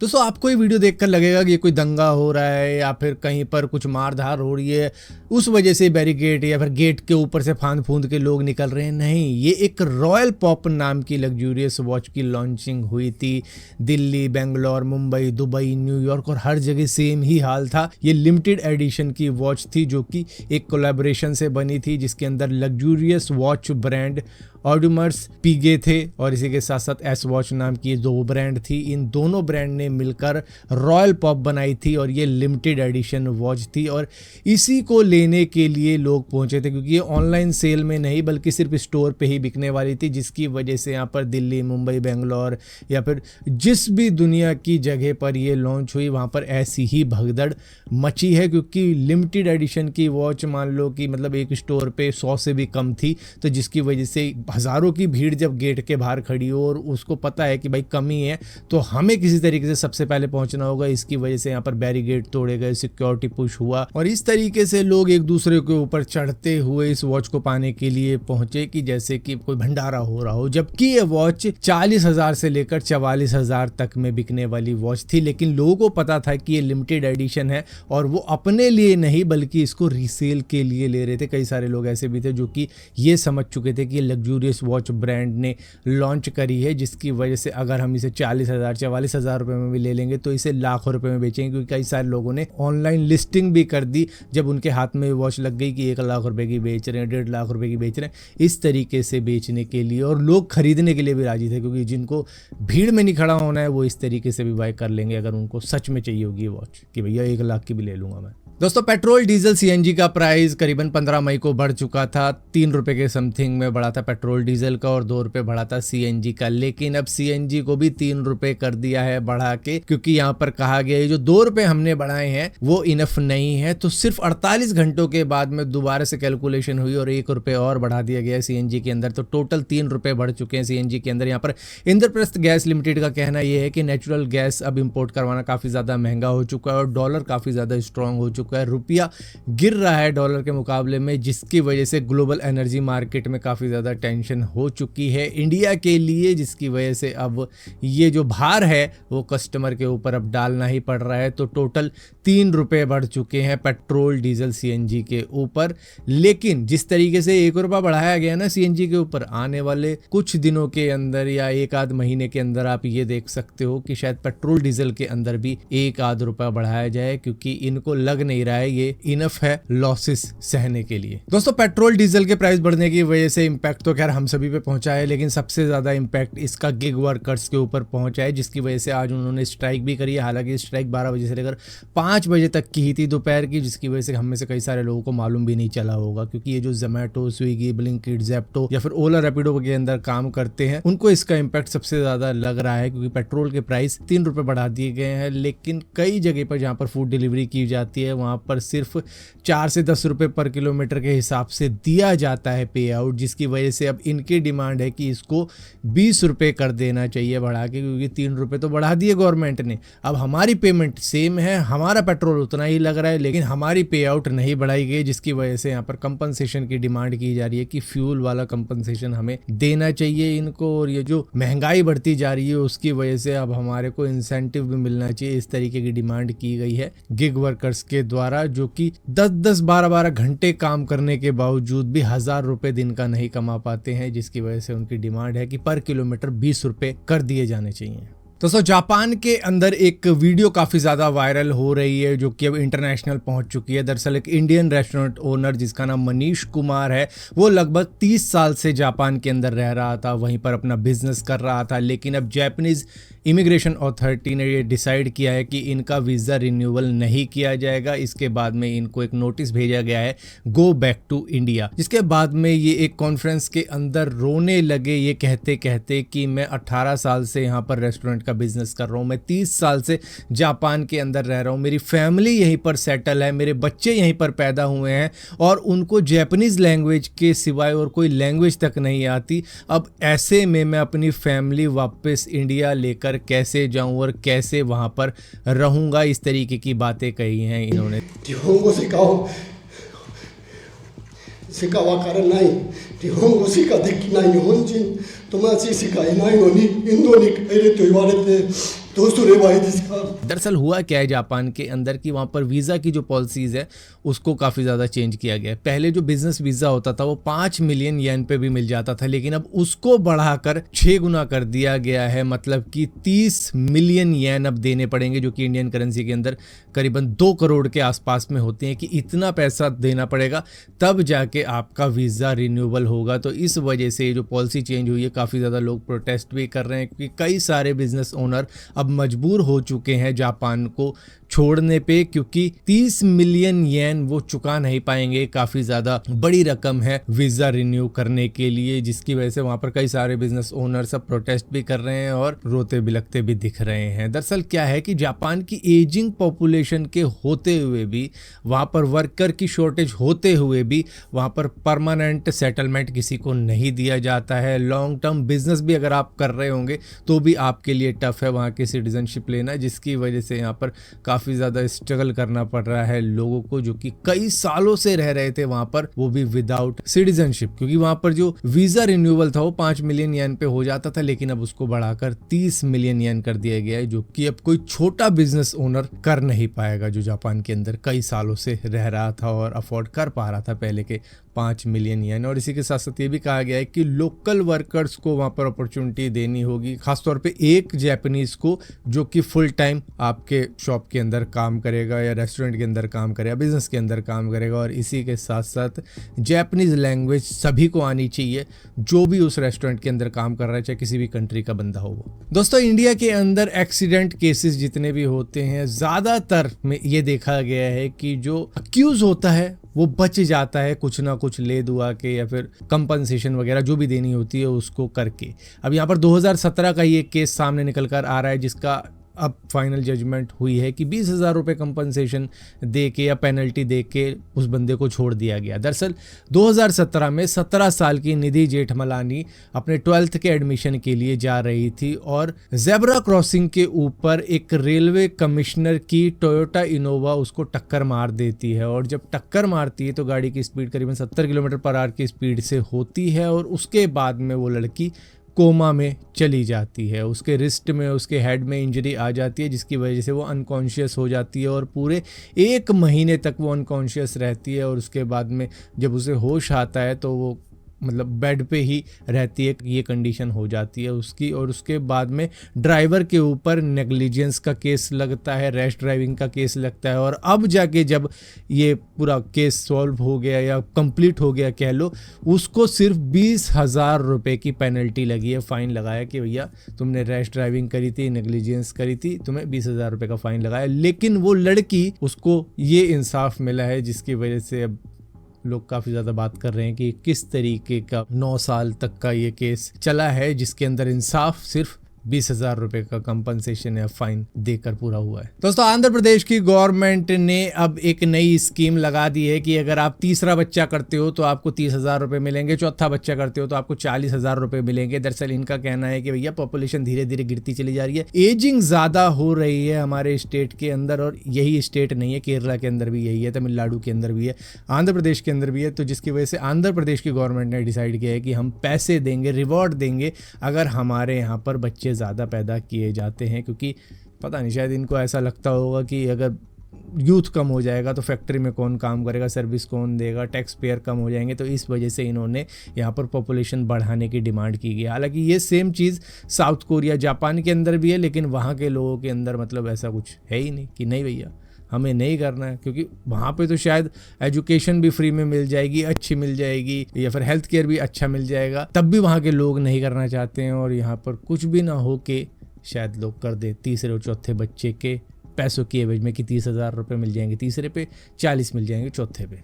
दोस्तों आपको ये वीडियो देखकर लगेगा कि ये कोई दंगा हो रहा है या फिर कहीं पर कुछ मारधार हो रही है, उस वजह से बैरिकेड या फिर गेट के ऊपर से फांद फूंद के लोग निकल रहे हैं। नहीं, ये एक रॉयल पॉप नाम की लग्जूरियस वॉच की लॉन्चिंग हुई थी। दिल्ली, बेंगलोर, मुंबई, दुबई, न्यूयॉर्क और हर जगह सेम ही हाल था। ये लिमिटेड एडिशन की वॉच थी जो कि एक कोलैबोरेशन से बनी थी, जिसके अंदर लग्जूरियस वॉच ब्रांड ऑडमर्स, पीगे थे और इसी के साथ साथ एस वॉच नाम की दो ब्रांड थी। इन दोनों ब्रांड ने मिलकर रॉयल पॉप बनाई थी और ये लिमिटेड एडिशन वॉच थी और इसी को लेने के लिए लोग पहुंचे थे, क्योंकि ये ऑनलाइन सेल में नहीं बल्कि सिर्फ स्टोर पे ही बिकने वाली थी, जिसकी वजह से यहाँ पर दिल्ली, मुंबई, बेंगलोर या फिर जिस भी दुनिया की जगह पर ये लॉन्च हुई वहाँ पर ऐसी ही भगदड़ मची है। क्योंकि लिमिटेड एडिशन की वॉच मान लो कि मतलब एक स्टोर पे 100 से भी कम थी, तो जिसकी वजह से हज़ारों की भीड़ जब गेट के बाहर खड़ी हो और उसको पता है कि भाई कमी है तो हमें किसी तरीके से सबसे पहले पहुंचना होगा, इसकी वजह से यहाँ पर बैरिकेड तोड़े गए, सिक्योरिटी पुश हुआ और इस तरीके से लोग एक दूसरे के ऊपर चढ़ते हुए इस वॉच को पाने के लिए पहुंचे कि जैसे कि कोई भंडारा हो रहा हो। जबकि ये वॉच 40,000 से लेकर 44,000 तक में बिकने वाली वॉच थी, लेकिन लोगों को पता था कि ये लिमिटेड एडिशन है और वो अपने लिए नहीं बल्कि इसको रीसेल के लिए ले रहे थे। कई सारे लोग ऐसे भी थे जो कि ये समझ चुके थे कि ये लग्जूरियस वॉच ब्रांड ने लॉन्च करी है, जिसकी वजह से अगर हम इसे 40,000 44,000 रुपए में भी ले लेंगे तो इसे लाखों रुपए में बेचेंगे। क्योंकि कई सारे लोगों ने ऑनलाइन लिस्टिंग भी कर दी जब उनके हाथ में वॉच लग गई कि 1 लाख रुपए की बेच रहे हैं, 1.5 लाख रुपए की बेच रहे हैं, इस तरीके से बेचने के लिए। और लोग खरीदने के लिए भी राजी थे, क्योंकि जिनको भीड़ में नहीं खड़ा होना है वो इस तरीके से भी बाय कर लेंगे अगर उनको सच में चाहिए होगी वॉच कि भैया 1 लाख की भी ले लूंगा मैं। दोस्तों पेट्रोल, डीजल, सीएनजी का प्राइस करीबन 15 मई को बढ़ चुका था। 3 रुपए के समथिंग में बढ़ा था पेट्रोल डीजल का और 2 रुपए बढ़ा था सीएनजी का। लेकिन अब सीएनजी को भी 3 रुपए कर दिया है बढ़ा के, क्योंकि यहाँ पर कहा गया है जो 2 रुपए हमने बढ़ाए हैं वो इनफ नहीं है। तो सिर्फ 48 घंटों के बाद में दोबारा से कैलकुलेशन हुई और 1 रुपए और बढ़ा दिया गया है सीएनजी के अंदर। तो टोटल 3 रुपए बढ़ चुके हैं सीएनजी के अंदर। यहाँ पर इंद्रप्रस्थ गैस लिमिटेड का कहना यह है कि नेचुरल गैस अब इंपोर्ट करवाना काफी ज्यादा महंगा हो चुका है और डॉलर काफी ज्यादा स्ट्रांग हो चुका है। रुपया गिर रहा है डॉलर के मुकाबले में, जिसकी वजह से ग्लोबल एनर्जी मार्केट में काफ़ी ज़्यादा टेंशन हो चुकी है इंडिया के लिए, जिसकी वजह से अब ये जो भार है वो कस्टमर के ऊपर अब डालना ही पड़ रहा है। तो टोटल 3 रुपए बढ़ चुके हैं पेट्रोल, डीजल, सीएनजी के ऊपर। लेकिन जिस तरीके से 1 रुपया बढ़ाया गया ना सीएनजी के ऊपर, आने वाले कुछ दिनों के अंदर या 1 आध महीने के अंदर आप ये देख सकते हो कि शायद पेट्रोल डीजल के अंदर भी 1 आध रुपया बढ़ाया जाए, क्योंकि इनको लग नहीं रहा है ये इनफ है लॉसेस सहने के लिए। दोस्तों पेट्रोल डीजल के प्राइस बढ़ने की वजह से इंपैक्ट तो खैर हम सभी पे पहुंचा है, लेकिन सबसे ज्यादा इंपैक्ट इसका गिग वर्कर्स के ऊपर पहुंचा है, जिसकी वजह से आज उन्होंने स्ट्राइक भी करी है। हालांकि स्ट्राइक 12 बजे से लेकर 5 बजे तक की ही थी दोपहर की, जिसकी वजह से हम में से कई सारे लोगों को मालूम भी नहीं चला होगा, क्योंकि ये जो जोमैटो, स्विगी, ब्लिंकिट, ज़ेप्टो या फिर ओला, रैपिडो के अंदर काम करते हैं उनको इसका इंपैक्ट सबसे ज्यादा लग रहा है, क्योंकि पेट्रोल के प्राइस 3 रुपए बढ़ा दिए गए हैं। लेकिन कई जगह पर जहाँ पर फूड डिलीवरी की जाती है वहाँ पर सिर्फ 4 से 10 रुपए पर किलोमीटर के हिसाब से दिया जाता है पे आउट, जिसकी वजह से अब इनकी डिमांड है कि इसको 20 रुपए कर देना चाहिए बढ़ा के, क्योंकि 3 रुपए तो बढ़ा दिए गवर्नमेंट ने। अब हमारी पेमेंट सेम है, हमारा पेट्रोल उतना ही लग रहा है, लेकिन हमारी पे आउट नहीं बढ़ाई गई, जिसकी वजह से यहाँ पर कंपनसेशन की डिमांड की जा रही है कि फ्यूल वाला कंपनसेशन हमें देना चाहिए इनको। और ये जो महंगाई बढ़ती जा रही है उसकी वजह से अब हमारे को इंसेंटिव भी मिलना चाहिए, इस तरीके की डिमांड की गई है गिग वर्कर्स के द्वारा, जो कि 10-10, 12-12 घंटे काम करने के बावजूद भी 1000 रुपए दिन का नहीं कमा पाते हैं, जिसकी वजह से उनकी डिमांड है कि पर किलोमीटर 20 रुपए कर दिए जाने चाहिए। दोस्तों जापान के अंदर एक वीडियो काफ़ी ज़्यादा वायरल हो रही है जो कि अब इंटरनेशनल पहुंच चुकी है। दरअसल एक इंडियन रेस्टोरेंट ओनर जिसका नाम मनीष कुमार है, वो लगभग 30 साल से जापान के अंदर रह रहा था, वहीं पर अपना बिजनेस कर रहा था। लेकिन अब जापानीज़ इमिग्रेशन अथॉरिटी ने ये डिसाइड किया है कि इनका वीज़ा रिन्यूअल नहीं किया जाएगा। इसके बाद में इनको एक नोटिस भेजा गया है, गो बैक टू इंडिया। जिसके बाद में ये एक कॉन्फ्रेंस के अंदर रोने लगे, ये कहते कहते कि मैं 18 साल से यहाँ पर रेस्टोरेंट का बिजनेस कर रहा हूँ, मैं 30 साल से जापान के अंदर रह रहा हूँ, मेरी फैमिली यहीं पर सेटल है, मेरे बच्चे यहीं पर पैदा हुए हैं और उनको जापानीज़ लैंग्वेज के सिवाय और कोई लैंग्वेज तक नहीं आती। अब ऐसे में मैं अपनी फैमिली वापस इंडिया लेकर कैसे जाऊं और कैसे वहां पर रहूंगा, इस तरीके की बातें कही हैं इन्होंने। しかわからない日本語しかできない日本人友達しかいないのにインドに帰れと言われて दोस्तों रे भाई जिसका दरअसल हुआ क्या है जापान के अंदर कि वहाँ पर वीज़ा की जो पॉलिसीज़ है उसको काफ़ी ज़्यादा चेंज किया गया है। पहले जो बिजनेस वीज़ा होता था वो 5 मिलियन येन पे भी मिल जाता था, लेकिन अब उसको बढ़ाकर 6 गुना कर दिया गया है। मतलब कि 30 मिलियन येन अब देने पड़ेंगे, जो कि इंडियन करेंसी के अंदर करीबन 2 करोड़ के आसपास में होते हैं, कि इतना पैसा देना पड़ेगा तब जाके आपका वीज़ा रिन्यूएबल होगा। तो इस वजह से जो पॉलिसी चेंज हुई है काफ़ी ज़्यादा लोग प्रोटेस्ट भी कर रहे हैं, क्योंकि कई सारे बिजनेस ओनर अब मजबूर हो चुके हैं जापान को छोड़ने पे, क्योंकि 30 मिलियन येन वो चुका नहीं पाएंगे। काफ़ी ज़्यादा बड़ी रकम है वीज़ा रिन्यू करने के लिए, जिसकी वजह से वहाँ पर कई सारे बिजनेस ओनर सब प्रोटेस्ट भी कर रहे हैं और रोते बिलखते भी दिख रहे हैं। दरअसल क्या है कि जापान की एजिंग पॉपुलेशन के होते हुए भी, वहाँ पर वर्कर की शॉर्टेज होते हुए भी, वहाँ पर परमानेंट सेटलमेंट किसी को नहीं दिया जाता है। लॉन्ग टर्म बिजनेस भी अगर आप कर रहे होंगे तो भी आपके लिए टफ है वहाँ की सिटीजनशिप लेना, जिसकी वजह से यहाँ पर काफ़ी ज़्यादा स्ट्रगल करना पड़ रहा है लोगों को, जो कि कई सालों से रह रहे थे वहाँ पर, वो भी विदाउट सिटीजनशिप। क्योंकि वहाँ पर जो वीज़ा रिन्यूअल था वो 5 मिलियन येन पे हो जाता था, लेकिन अब उसको बढ़ाकर 30 मिलियन येन कर दिया गया है, जो कि अब कोई छोटा बिजनेस ओनर कर नहीं पाएगा, जो जापान के अंदर कई सालों से रह रहा था और अफोर्ड कर पा रहा था पहले के 5 मिलियन येन। और इसी के साथ साथ ये भी कहा गया है कि लोकल वर्कर्स को वहाँ पर अपॉर्चुनिटी देनी होगी, खासतौर पे एक जापानीज़ को जो कि फुल टाइम आपके शॉप के अंदर काम करेगा या रेस्टोरेंट के अंदर काम करेगा, बिजनेस के अंदर काम करेगा। और इसी के साथ साथ जापानीज़ लैंग्वेज सभी को आनी चाहिए, जो भी उस रेस्टोरेंट के अंदर काम कर रहा है, चाहे किसी भी कंट्री का बंदा हो वो। दोस्तों, इंडिया के अंदर एक्सीडेंट केसेस जितने भी होते हैं, ज़्यादातर में ये देखा गया है कि जो अक्यूज होता है वो बच जाता है कुछ ना कुछ ले दुआ के, या फिर कंपनसेशन वगैरह जो भी देनी होती है उसको करके। अब यहाँ पर 2017 का ये केस सामने निकल कर आ रहा है, जिसका अब फाइनल जजमेंट हुई है कि 20,000 रुपये कंपनसेशन दे के या पेनल्टी दे के उस बंदे को छोड़ दिया गया। दरअसल 2017 में 17 साल की निधि जेठमलानी अपने 12th के एडमिशन के लिए जा रही थी और जेब्रा क्रॉसिंग के ऊपर एक रेलवे कमिश्नर की टोयोटा इनोवा उसको टक्कर मार देती है। और जब टक्कर मारती है तो गाड़ी की स्पीड करीबन 70 किलोमीटर पर आवर की स्पीड से होती है, और उसके बाद में वो लड़की कोमा में चली जाती है। उसके रिस्ट में, उसके हेड में इंजरी आ जाती है, जिसकी वजह से वो अनकॉन्शियस हो जाती है और पूरे 1 महीने तक वो अनकॉन्शियस रहती है। और उसके बाद में जब उसे होश आता है तो वो मतलब बेड पे ही रहती है, ये कंडीशन हो जाती है उसकी। और उसके बाद में ड्राइवर के ऊपर नेग्लिजेंस का केस लगता है, रैश ड्राइविंग का केस लगता है। और अब जाके जब ये पूरा केस सॉल्व हो गया या कंप्लीट हो गया कह लो, उसको सिर्फ 20,000 रुपये की पेनल्टी लगी है, फ़ाइन लगाया कि भैया तुमने रैश ड्राइविंग करी थी, नेग्लिजेंस करी थी, तुम्हें 20,000 रुपये का फ़ाइन लगाया। लेकिन वो लड़की, उसको ये इंसाफ मिला है, जिसकी वजह से अब लोग काफ़ी ज़्यादा बात कर रहे हैं कि किस तरीके का 9 साल तक का ये केस चला है, जिसके अंदर इंसाफ सिर्फ 20,000 रुपये का कंपनसेशन या फाइन देकर पूरा हुआ है। दोस्तों, आंध्र प्रदेश की गवर्नमेंट ने अब एक नई स्कीम लगा दी है कि अगर आप तीसरा बच्चा करते हो तो आपको 30,000 रुपये मिलेंगे, चौथा बच्चा करते हो तो आपको 40,000 रुपये मिलेंगे। दरअसल इनका कहना है कि भैया पॉपुलेशन धीरे धीरे गिरती चली जा रही है, एजिंग ज़्यादा हो रही है हमारे स्टेट के अंदर। और यही स्टेट नहीं है, केरला के अंदर भी यही है, तमिलनाडु के अंदर भी है, आंध्र प्रदेश के अंदर भी है। तो जिसकी वजह से आंध्र प्रदेश की गवर्नमेंट ने डिसाइड किया है कि हम पैसे देंगे, रिवॉर्ड देंगे अगर हमारे यहाँ पर बच्चे ज़्यादा पैदा किए जाते हैं। क्योंकि पता नहीं, शायद इनको ऐसा लगता होगा कि अगर यूथ कम हो जाएगा तो फैक्ट्री में कौन काम करेगा, सर्विस कौन देगा, टैक्स पेयर कम हो जाएंगे, तो इस वजह से इन्होंने यहाँ पर पॉपुलेशन बढ़ाने की डिमांड की गई। हालांकि ये सेम चीज़ साउथ कोरिया, जापान के अंदर भी है, लेकिन वहाँ के लोगों के अंदर मतलब ऐसा कुछ है ही नहीं कि नहीं भैया हमें नहीं करना है। क्योंकि वहाँ पे तो शायद एजुकेशन भी फ्री में मिल जाएगी, अच्छी मिल जाएगी, या फिर हेल्थ केयर भी अच्छा मिल जाएगा, तब भी वहाँ के लोग नहीं करना चाहते हैं। और यहाँ पर कुछ भी ना हो के शायद लोग कर दे तीसरे और चौथे बच्चे के पैसों की एवज में कि 30,000 रुपये मिल जाएंगे तीसरे पे, 40 मिल जाएंगे चौथे पे।